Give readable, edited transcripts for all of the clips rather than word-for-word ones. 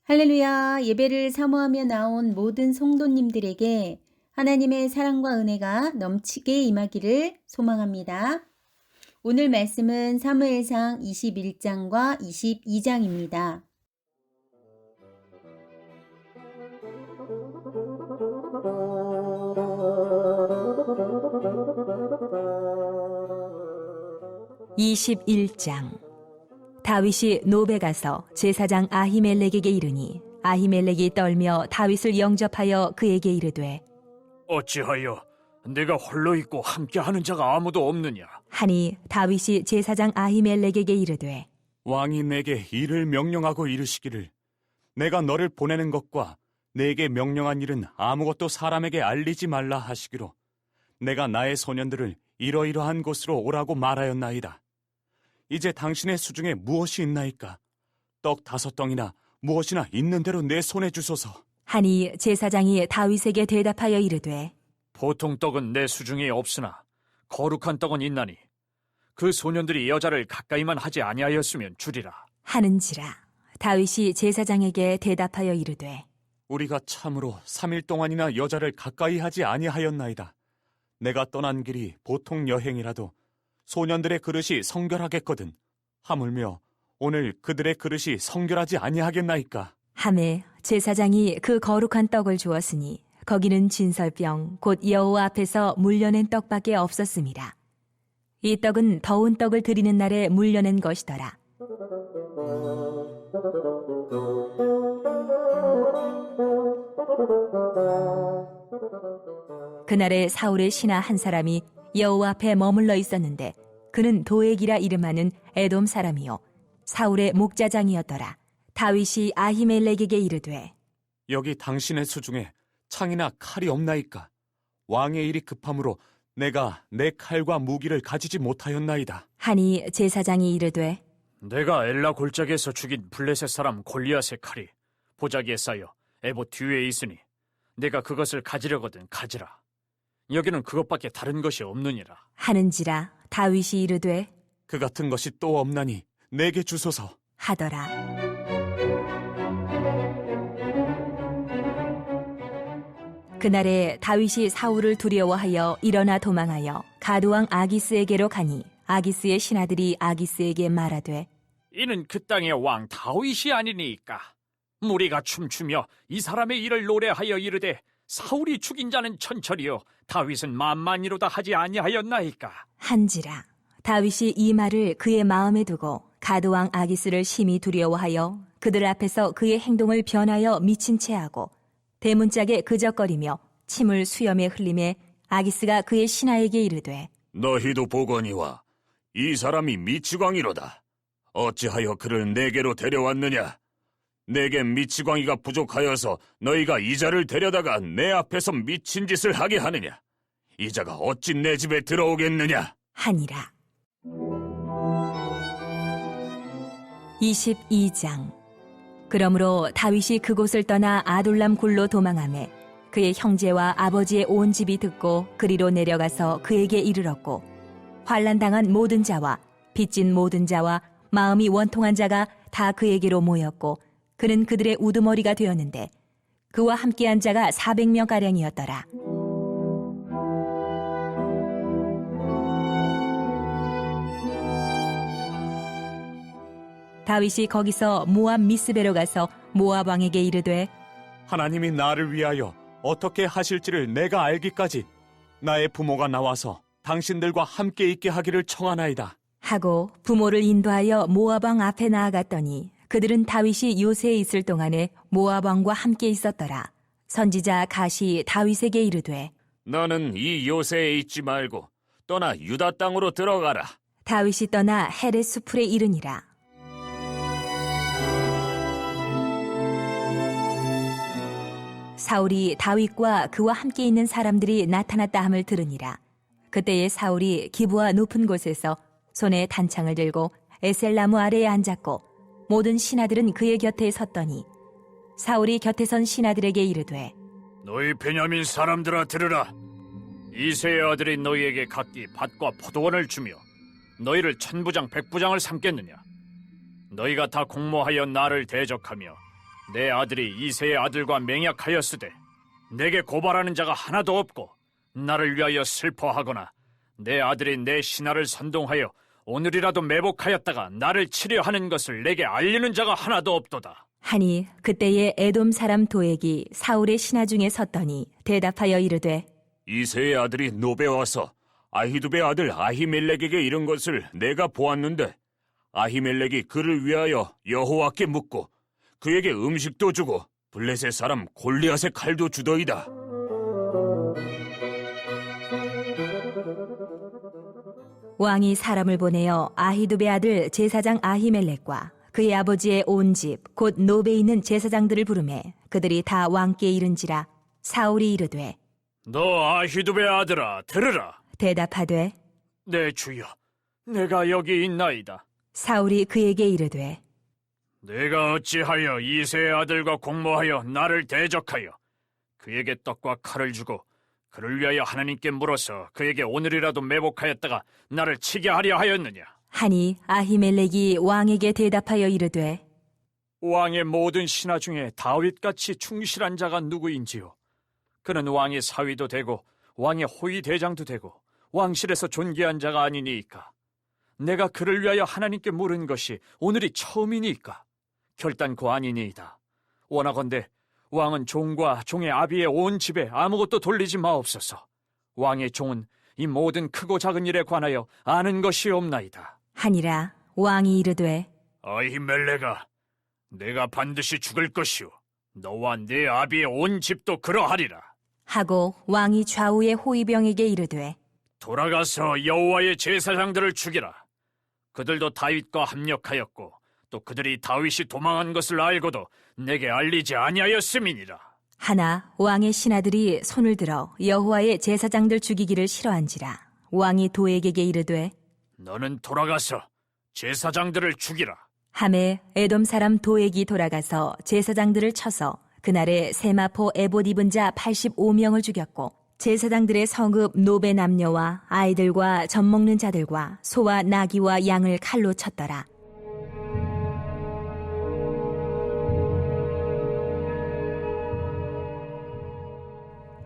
할렐루야, 예배를 사모하며 나온 모든 성도님들에게 하나님의 사랑과 은혜가 넘치게 임하기를 소망합니다. 오늘 말씀은 사무엘상 21장과 22장입니다. (21장) 다윗이 노베 가서 제사장 아히멜렉에게 이르니 아히멜렉이 떨며 다윗을 영접하여 그에게 이르되 어찌하여 내가 홀로 있고 함께하는 자가 아무도 없느냐? 하니 다윗이 제사장 아히멜렉에게 이르되 왕이 내게 일을 명령하고 이르시기를 내가 너를 보내는 것과 내게 명령한 일은 아무것도 사람에게 알리지 말라 하시기로 내가 나의 소년들을 이러이러한 곳으로 오라고 말하였나이다. 이제 당신의 수중에 무엇이 있나이까? 떡 5덩이나 무엇이나 있는 대로 내 손에 주소서. 하니 제사장이 다윗에게 대답하여 이르되 보통 떡은 내 수중에 없으나 거룩한 떡은 있나니 그 소년들이 여자를 가까이만 하지 아니하였으면 주리라. 하는지라. 다윗이 제사장에게 대답하여 이르되 우리가 참으로 3일 동안이나 여자를 가까이 하지 아니하였나이다. 내가 떠난 길이 보통 여행이라도 소년들의 그릇이 성결하겠거든. 하물며 오늘 그들의 그릇이 성결하지 아니하겠나이까. 하매 제사장이 그 거룩한 떡을 주었으니 거기는 진설병 곧 여호와 앞에서 물려낸 떡밖에 없었음이라. 이 떡은 더운 떡을 드리는 날에 물려낸 것이더라. 그날에 사울의 신하 한 사람이 여호와 앞에 머물러 있었는데 그는 도액이라 이름하는 에돔 사람이요 사울의 목자장이었더라. 다윗이 아히멜렉에게 이르되 여기 당신의 수중에 창이나 칼이 없나이까? 왕의 일이 급함으로 내가 내 칼과 무기를 가지지 못하였나이다. 하니 제사장이 이르되 내가 엘라 골짜기에서 죽인 블레셋 사람 골리앗의 칼이 보자기에 쌓여 에봇 뒤에 있으니 내가 그것을 가지려거든 가지라. 여기는 그것밖에 다른 것이 없느니라. 하는지라. 다윗이 이르되 그 같은 것이 또 없나니 내게 주소서. 하더라. 그날에 다윗이 사울을 두려워하여 일어나 도망하여 가드왕 아기스에게로 가니 아기스의 신하들이 아기스에게 말하되 이는 그 땅의 왕 다윗이 아니니까. 무리가 춤추며 이 사람의 일을 노래하여 이르되 사울이 죽인 자는 천철이요 다윗은 만만이로다 하지 아니하였나이까. 한지라. 다윗이 이 말을 그의 마음에 두고 가드왕 아기스를 심히 두려워하여 그들 앞에서 그의 행동을 변하여 미친 채하고 대문짝에 그적거리며 침을 수염에 흘리매 아기스가 그의 신하에게 이르되 너희도 보거니와 이 사람이 미치광이로다. 어찌하여 그를 내게로 데려왔느냐? 내게 미치광이가 부족하여서 너희가 이자를 데려다가 내 앞에서 미친 짓을 하게 하느냐? 이자가 어찌 내 집에 들어오겠느냐? 하니라. 22장. 그러므로 다윗이 그곳을 떠나 아둘람 굴로 도망하매 그의 형제와 아버지의 온 집이 듣고 그리로 내려가서 그에게 이르렀고 환난당한 모든 자와 빚진 모든 자와 마음이 원통한 자가 다 그에게로 모였고 그는 그들의 우두머리가 되었는데 그와 함께한 자가 400명가량이었더라. 다윗이 거기서 모압 미스베로 가서 모압 왕에게 이르되 하나님이 나를 위하여 어떻게 하실지를 내가 알기까지 나의 부모가 나와서 당신들과 함께 있게 하기를 청하나이다. 하고 부모를 인도하여 모압 왕 앞에 나아갔더니 그들은 다윗이 요새에 있을 동안에 모압 왕과 함께 있었더라. 선지자 갓이 다윗에게 이르되 너는 이 요새에 있지 말고 떠나 유다 땅으로 들어가라. 다윗이 떠나 헤렛 수풀에 이르니라. 사울이 다윗과 그와 함께 있는 사람들이 나타났다 함을 들으니라. 그때에 사울이 기브와 높은 곳에서 손에 단창을 들고 에셀나무 아래에 앉았고 모든 신하들은 그의 곁에 섰더니 사울이 곁에 선 신하들에게 이르되 너희 베냐민 사람들아 들으라. 이새의 아들이 너희에게 각기 밭과 포도원을 주며 너희를 천부장 백부장을 삼겠느냐? 너희가 다 공모하여 나를 대적하며 내 아들이 이새의 아들과 맹약하였으되 내게 고발하는 자가 하나도 없고 나를 위하여 슬퍼하거나 내 아들이 내 신하를 선동하여 오늘이라도 매복하였다가 나를 치려 하는 것을 내게 알리는 자가 하나도 없도다. 하니 그때에 에돔 사람 도액이 사울의 신하 중에 섰더니 대답하여 이르되 이새의 아들이 노베 와서 아히두베 아들 아히멜렉에게 이른 것을 내가 보았는데 아히멜렉이 그를 위하여 여호와께 묻고 그에게 음식도 주고 블레셋 사람 골리앗의 칼도 주더이다. 왕이 사람을 보내어 아히두베 아들 제사장 아히멜렉과 그의 아버지의 온 집 곧 노베에 있는 제사장들을 부르매 그들이 다 왕께 이른지라. 사울이 이르되 너 아히두베 아들아 들으라. 대답하되 내 주여 내가 여기 있나이다. 사울이 그에게 이르되 내가 어찌하여 이새의 아들과 공모하여 나를 대적하여 그에게 떡과 칼을 주고 그를 위하여 하나님께 물어서 그에게 오늘이라도 매복하였다가 나를 치게 하려 하였느냐. 하니 아히멜렉이 왕에게 대답하여 이르되 왕의 모든 신하 중에 다윗같이 충실한 자가 누구인지요. 그는 왕의 사위도 되고 왕의 호위 대장도 되고 왕실에서 존귀한 자가 아니니이까. 내가 그를 위하여 하나님께 물은 것이 오늘이 처음이니까 결단코 아니니이다. 원하건대 왕은 종과 종의 아비의 온 집에 아무것도 돌리지 마옵소서. 왕의 종은 이 모든 크고 작은 일에 관하여 아는 것이 없나이다. 하니라. 왕이 이르되 아히멜렉아, 내가 반드시 죽을 것이오. 너와 네 아비의 온 집도 그러하리라. 하고 왕이 좌우의 호위병에게 이르되 돌아가서 여호와의 제사장들을 죽이라. 그들도 다윗과 합력하였고 또 그들이 다윗이 도망한 것을 알고도 내게 알리지 아니하였음이니라. 하나 왕의 신하들이 손을 들어 여호와의 제사장들 죽이기를 싫어한지라. 왕이 도액에게 이르되 너는 돌아가서 제사장들을 죽이라. 하매 에돔 사람 도액이 돌아가서 제사장들을 쳐서 그날에 세마포 에봇 입은 자 85명을 죽였고 제사장들의 성읍 노베 남녀와 아이들과 젖 먹는 자들과 소와 나귀와 양을 칼로 쳤더라.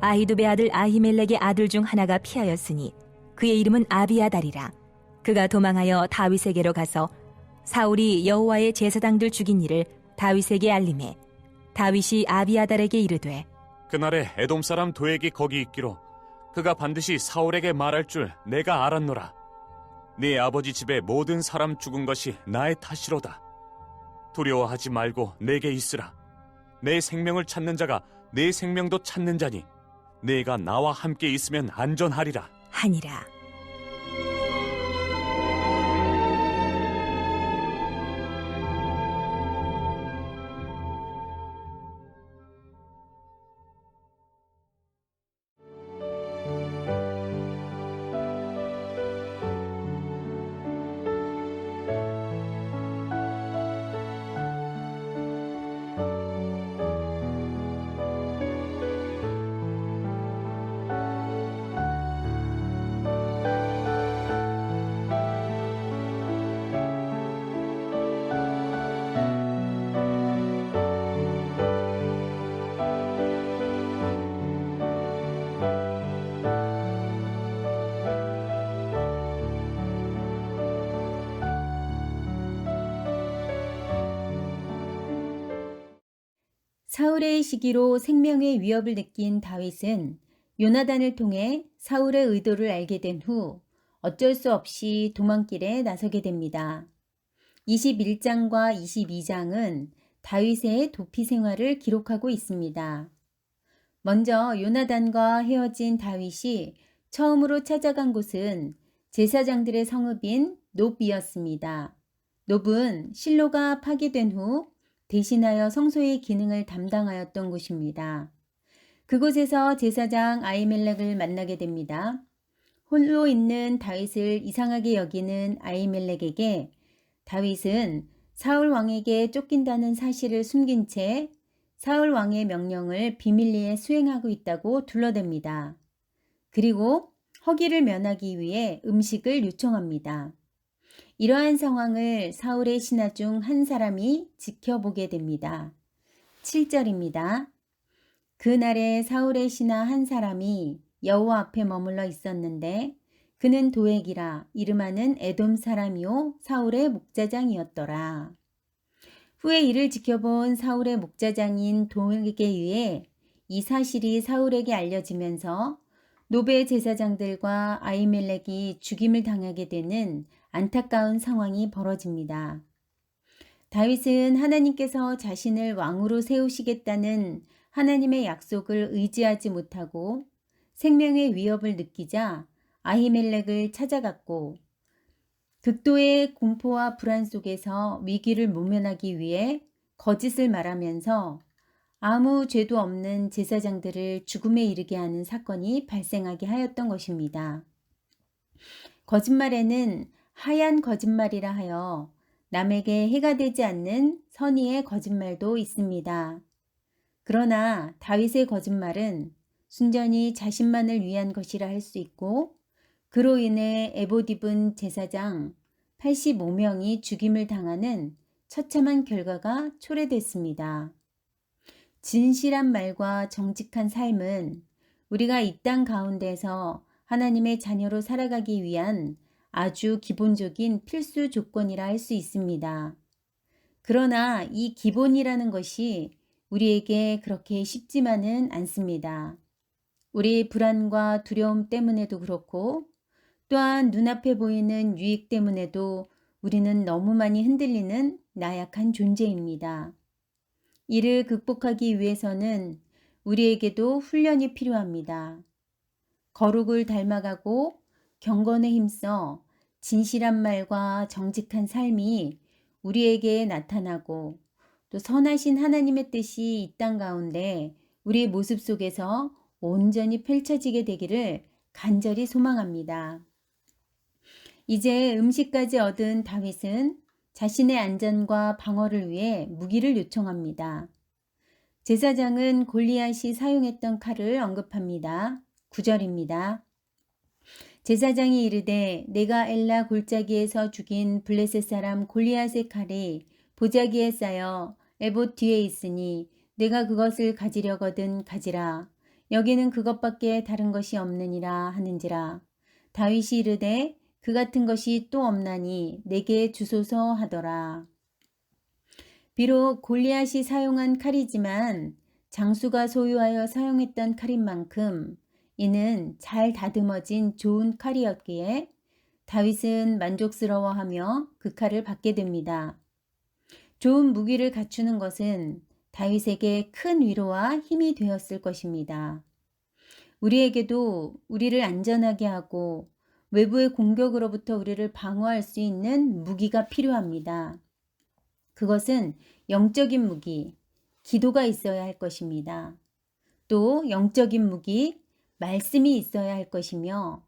아히두베 아들 아히멜렉의 아들 중 하나가 피하였으니 그의 이름은 아비아달이라. 그가 도망하여 다윗에게로 가서 사울이 여호와의 제사장들 죽인 일을 다윗에게 알림해 다윗이 아비아달에게 이르되 그날에 에돔 사람 도액이 거기 있기로 그가 반드시 사울에게 말할 줄 내가 알았노라. 네 아버지 집의 모든 사람 죽은 것이 나의 탓이로다. 두려워하지 말고 내게 있으라. 내 생명을 찾는 자가 내 생명도 찾는 자니 네가 나와 함께 있으면 안전하리라. 하니라. 사울의 시기로 생명의 위협을 느낀 다윗은 요나단을 통해 사울의 의도를 알게 된 후 어쩔 수 없이 도망길에 나서게 됩니다. 21장과 22장은 다윗의 도피 생활을 기록하고 있습니다. 먼저 요나단과 헤어진 다윗이 처음으로 찾아간 곳은 제사장들의 성읍인 놉이었습니다. 놉은 실로가 파괴된 후 대신하여 성소의 기능을 담당하였던 곳입니다. 그곳에서 제사장 아히멜렉을 만나게 됩니다. 홀로 있는 다윗을 이상하게 여기는 아히멜렉에게 다윗은 사울 왕에게 쫓긴다는 사실을 숨긴 채 사울 왕의 명령을 비밀리에 수행하고 있다고 둘러댑니다. 그리고 허기를 면하기 위해 음식을 요청합니다. 이러한 상황을 사울의 신하 중 한 사람이 지켜보게 됩니다. 7절입니다. 그날에 사울의 신하 한 사람이 여호와 앞에 머물러 있었는데 그는 도액이라 이름하는 에돔 사람이요 사울의 목자장이었더라. 후에 이를 지켜본 사울의 목자장인 도액에 의해 이 사실이 사울에게 알려지면서 노베 제사장들과 아히멜렉이 죽임을 당하게 되는 안타까운 상황이 벌어집니다. 다윗은 하나님께서 자신을 왕으로 세우시겠다는 하나님의 약속을 의지하지 못하고 생명의 위협을 느끼자 아히멜렉을 찾아갔고 극도의 공포와 불안 속에서 위기를 모면하기 위해 거짓을 말하면서 아무 죄도 없는 제사장들을 죽음에 이르게 하는 사건이 발생하게 하였던 것입니다. 거짓말에는 하얀 거짓말이라 하여 남에게 해가 되지 않는 선의의 거짓말도 있습니다. 그러나 다윗의 거짓말은 순전히 자신만을 위한 것이라 할 수 있고 그로 인해 에봇 입은 제사장 85명이 죽임을 당하는 처참한 결과가 초래됐습니다. 진실한 말과 정직한 삶은 우리가 이 땅 가운데서 하나님의 자녀로 살아가기 위한 아주 기본적인 필수 조건이라 할 수 있습니다. 그러나 이 기본이라는 것이 우리에게 그렇게 쉽지만은 않습니다. 우리의 불안과 두려움 때문에도 그렇고 또한 눈앞에 보이는 유익 때문에도 우리는 너무 많이 흔들리는 나약한 존재입니다. 이를 극복하기 위해서는 우리에게도 훈련이 필요합니다. 거룩을 닮아가고 경건에 힘써 진실한 말과 정직한 삶이 우리에게 나타나고 또 선하신 하나님의 뜻이 이 땅 가운데 우리의 모습 속에서 온전히 펼쳐지게 되기를 간절히 소망합니다. 이제 음식까지 얻은 다윗은 자신의 안전과 방어를 위해 무기를 요청합니다. 제사장은 골리앗이 사용했던 칼을 언급합니다. 9절입니다. 제사장이 이르되 내가 엘라 골짜기에서 죽인 블레셋 사람 골리앗의 칼이 보자기에 쌓여 에봇 뒤에 있으니 내가 그것을 가지려거든 가지라. 여기는 그것밖에 다른 것이 없느니라 하는지라. 다윗이 이르되 그 같은 것이 또 없나니 내게 주소서 하더라. 비록 골리앗이 사용한 칼이지만 장수가 소유하여 사용했던 칼인 만큼 이는 잘 다듬어진 좋은 칼이었기에 다윗은 만족스러워하며 그 칼을 받게 됩니다. 좋은 무기를 갖추는 것은 다윗에게 큰 위로와 힘이 되었을 것입니다. 우리에게도 우리를 안전하게 하고 외부의 공격으로부터 우리를 방어할 수 있는 무기가 필요합니다. 그것은 영적인 무기, 기도가 있어야 할 것입니다. 또 영적인 무기, 말씀이 있어야 할 것이며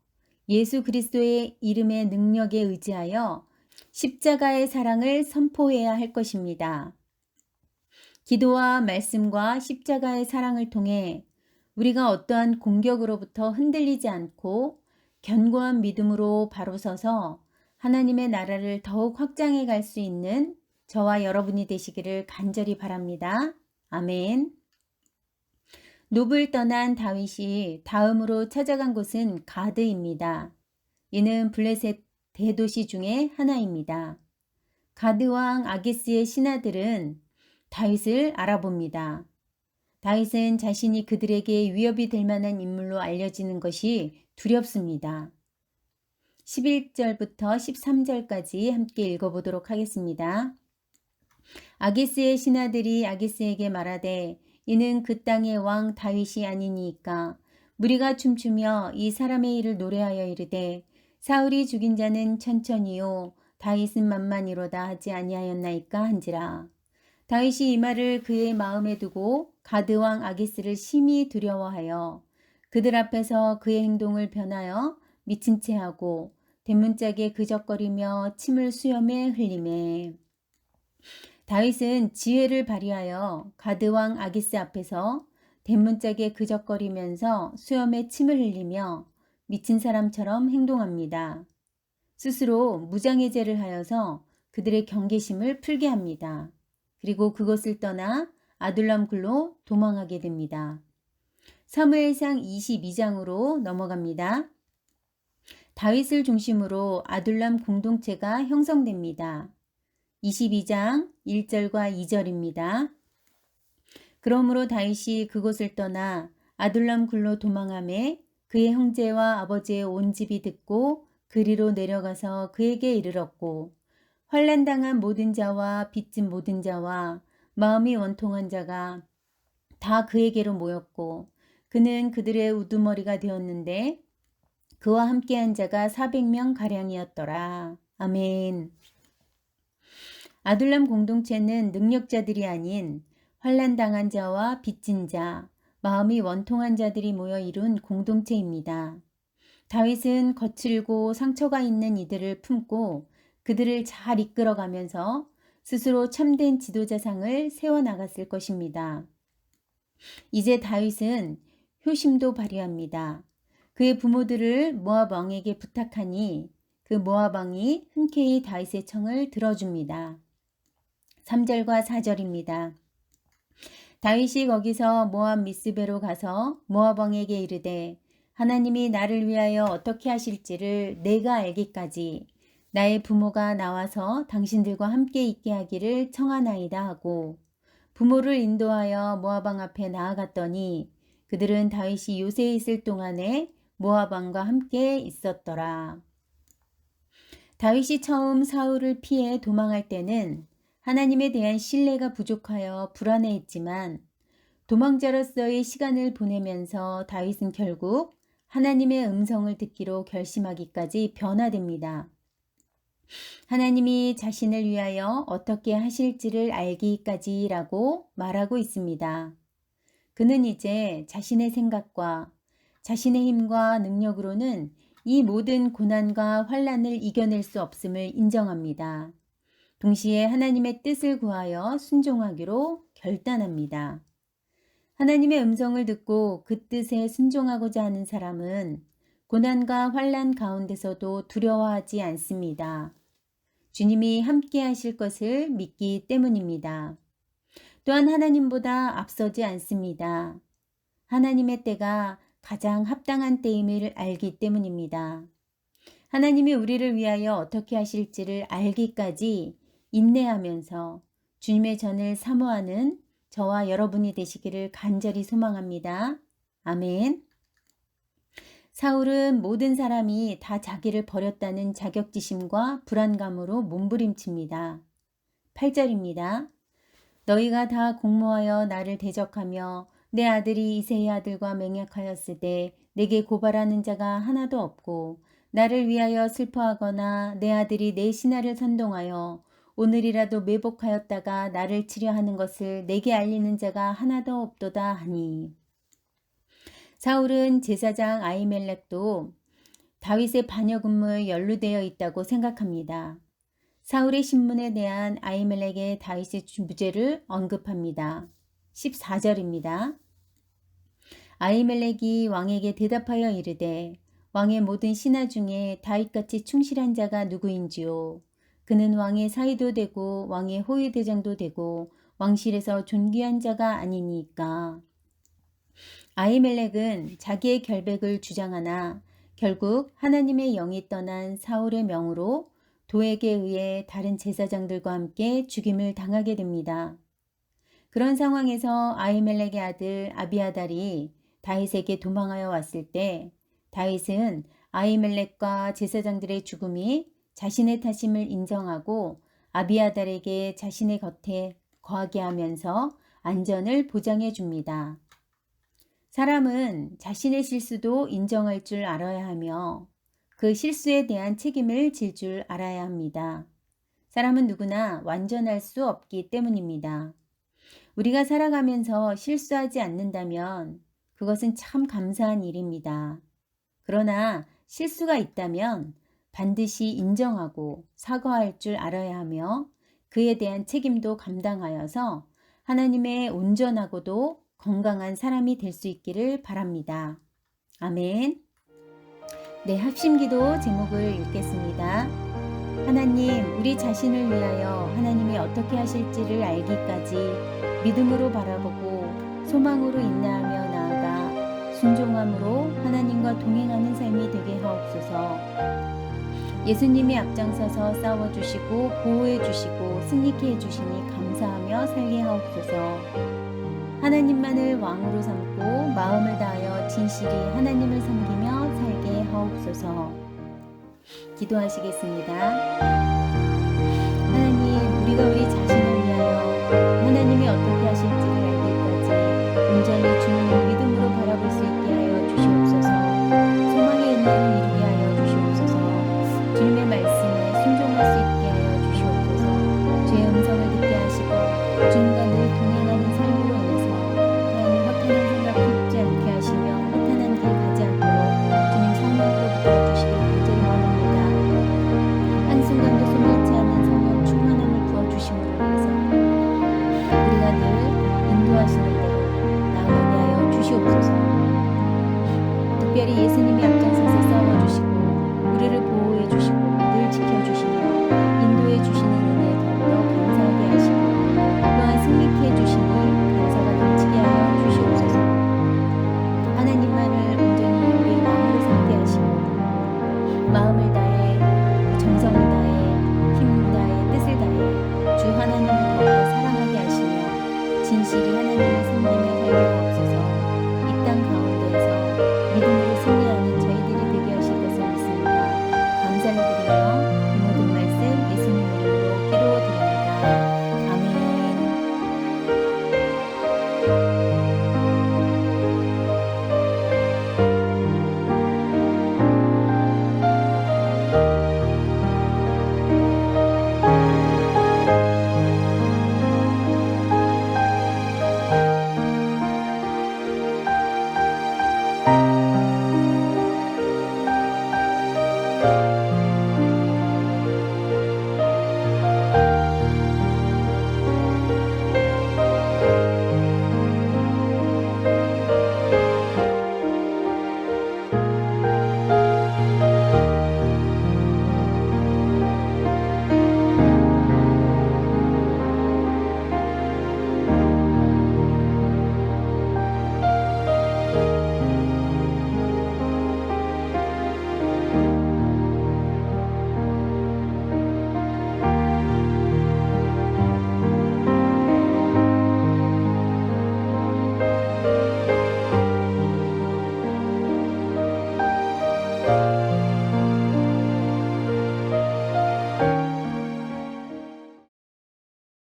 예수 그리스도의 이름의 능력에 의지하여 십자가의 사랑을 선포해야 할 것입니다. 기도와 말씀과 십자가의 사랑을 통해 우리가 어떠한 공격으로부터 흔들리지 않고 견고한 믿음으로 바로 서서 하나님의 나라를 더욱 확장해 갈 수 있는 저와 여러분이 되시기를 간절히 바랍니다. 아멘. 놉을 떠난 다윗이 다음으로 찾아간 곳은 가드입니다. 이는 블레셋 대도시 중에 하나입니다. 가드 왕 아기스의 신하들은 다윗을 알아봅니다. 다윗은 자신이 그들에게 위협이 될 만한 인물로 알려지는 것이 두렵습니다. 11절부터 13절까지 함께 읽어보도록 하겠습니다. 아기스의 신하들이 아기스에게 말하되 이는 그 땅의 왕 다윗이 아니니까 무리가 춤추며 이 사람의 일을 노래하여 이르되 사울이 죽인 자는 천천히요 다윗은 만만이로다 하지 아니하였나이까 한지라. 다윗이 이 말을 그의 마음에 두고 가드 왕 아기스를 심히 두려워하여 그들 앞에서 그의 행동을 변하여 미친 채 하고 대문짝에 그적거리며 침을 수염에 흘리매. 다윗은 지혜를 발휘하여 가드 왕 아기스 앞에서 대문짝에 그적거리면서 수염에 침을 흘리며 미친 사람처럼 행동합니다. 스스로 무장해제를 하여서 그들의 경계심을 풀게 합니다. 그리고 그것을 떠나 아둘람 굴로 도망하게 됩니다. 사무엘상 22장으로 넘어갑니다. 다윗을 중심으로 아둘람 공동체가 형성됩니다. 22장 1절과 2절입니다. 그러므로 다윗이 그곳을 떠나 아둘람 굴로 도망하매 그의 형제와 아버지의 온 집이 듣고 그리로 내려가서 그에게 이르렀고 환난당한 모든 자와 빚진 모든 자와 마음이 원통한 자가 다 그에게로 모였고 그는 그들의 우두머리가 되었는데 그와 함께한 자가 400명 가량이었더라. 아멘. 아둘람 공동체는 능력자들이 아닌 환난당한 자와 빚진 자, 마음이 원통한 자들이 모여 이룬 공동체입니다. 다윗은 거칠고 상처가 있는 이들을 품고 그들을 잘 이끌어가면서 스스로 참된 지도자상을 세워나갔을 것입니다. 이제 다윗은 효심도 발휘합니다. 그의 부모들을 모압 왕에게 부탁하니 그 모압 왕이 흔쾌히 다윗의 청을 들어줍니다. 3절과 4절입니다. 다윗이 거기서 모압 미스베로 가서 모압 왕에게 이르되 하나님이 나를 위하여 어떻게 하실지를 내가 알기까지 나의 부모가 나와서 당신들과 함께 있게 하기를 청하나이다 하고 부모를 인도하여 모압 왕 앞에 나아갔더니 그들은 다윗이 요새에 있을 동안에 모압 왕과 함께 있었더라. 다윗이 처음 사울을 피해 도망할 때는 하나님에 대한 신뢰가 부족하여 불안해했지만 도망자로서의 시간을 보내면서 다윗은 결국 하나님의 음성을 듣기로 결심하기까지 변화됩니다. 하나님이 자신을 위하여 어떻게 하실지를 알기까지라고 말하고 있습니다. 그는 이제 자신의 생각과 자신의 힘과 능력으로는 이 모든 고난과 환난을 이겨낼 수 없음을 인정합니다. 동시에 하나님의 뜻을 구하여 순종하기로 결단합니다. 하나님의 음성을 듣고 그 뜻에 순종하고자 하는 사람은 고난과 환난 가운데서도 두려워하지 않습니다. 주님이 함께 하실 것을 믿기 때문입니다. 또한 하나님보다 앞서지 않습니다. 하나님의 때가 가장 합당한 때임을 알기 때문입니다. 하나님이 우리를 위하여 어떻게 하실지를 알기까지 인내하면서 주님의 전을 사모하는 저와 여러분이 되시기를 간절히 소망합니다. 아멘. 사울은 모든 사람이 다 자기를 버렸다는 자격지심과 불안감으로 몸부림칩니다. 8절입니다. 너희가 다 공모하여 나를 대적하며 내 아들이 이새의 아들과 맹약하였으되 내게 고발하는 자가 하나도 없고 나를 위하여 슬퍼하거나 내 아들이 내 신하를 선동하여 오늘이라도 매복하였다가 나를 치려 하는 것을 내게 알리는 자가 하나도 없도다 하니. 사울은 제사장 아히멜렉도 다윗의 반역 음모에 연루되어 있다고 생각합니다. 사울의 신문에 대한 아히멜렉의 다윗의 무죄를 언급합니다. 14절입니다. 아히멜렉이 왕에게 대답하여 이르되 왕의 모든 신하 중에 다윗같이 충실한 자가 누구인지요. 그는 왕의 사위도 되고 왕의 호위대장도 되고 왕실에서 존귀한 자가 아니니까. 아히멜렉은 자기의 결백을 주장하나 결국 하나님의 영이 떠난 사울의 명으로 도에게 의해 다른 제사장들과 함께 죽임을 당하게 됩니다. 그런 상황에서 아히멜렉의 아들 아비아달이 다윗에게 도망하여 왔을 때 다윗은 아히멜렉과 제사장들의 죽음이 자신의 탓임을 인정하고 아비아달에게 자신의 곁에 거하게 하면서 안전을 보장해 줍니다. 사람은 자신의 실수도 인정할 줄 알아야 하며 그 실수에 대한 책임을 질 줄 알아야 합니다. 사람은 누구나 완전할 수 없기 때문입니다. 우리가 살아가면서 실수하지 않는다면 그것은 참 감사한 일입니다. 그러나 실수가 있다면 반드시 인정하고 사과할 줄 알아야 하며 그에 대한 책임도 감당하여서 하나님의 온전하고도 건강한 사람이 될 수 있기를 바랍니다. 아멘. 네, 합심기도 제목을 읽겠습니다. 하나님, 우리 자신을 위하여 하나님이 어떻게 하실지를 알기까지 믿음으로 바라보고 소망으로 인내하며 나아가 순종함으로 하나님과 동행하는 삶이 되게 하옵소서. 예수님이 앞장서서 싸워주시고 보호해주시고 승리케 해주시니 감사하며 살게 하옵소서. 하나님만을 왕으로 삼고 마음을 다하여 진실이 하나님을 섬기며 살게 하옵소서. 기도하시겠습니다. 하나님, 우리가 우리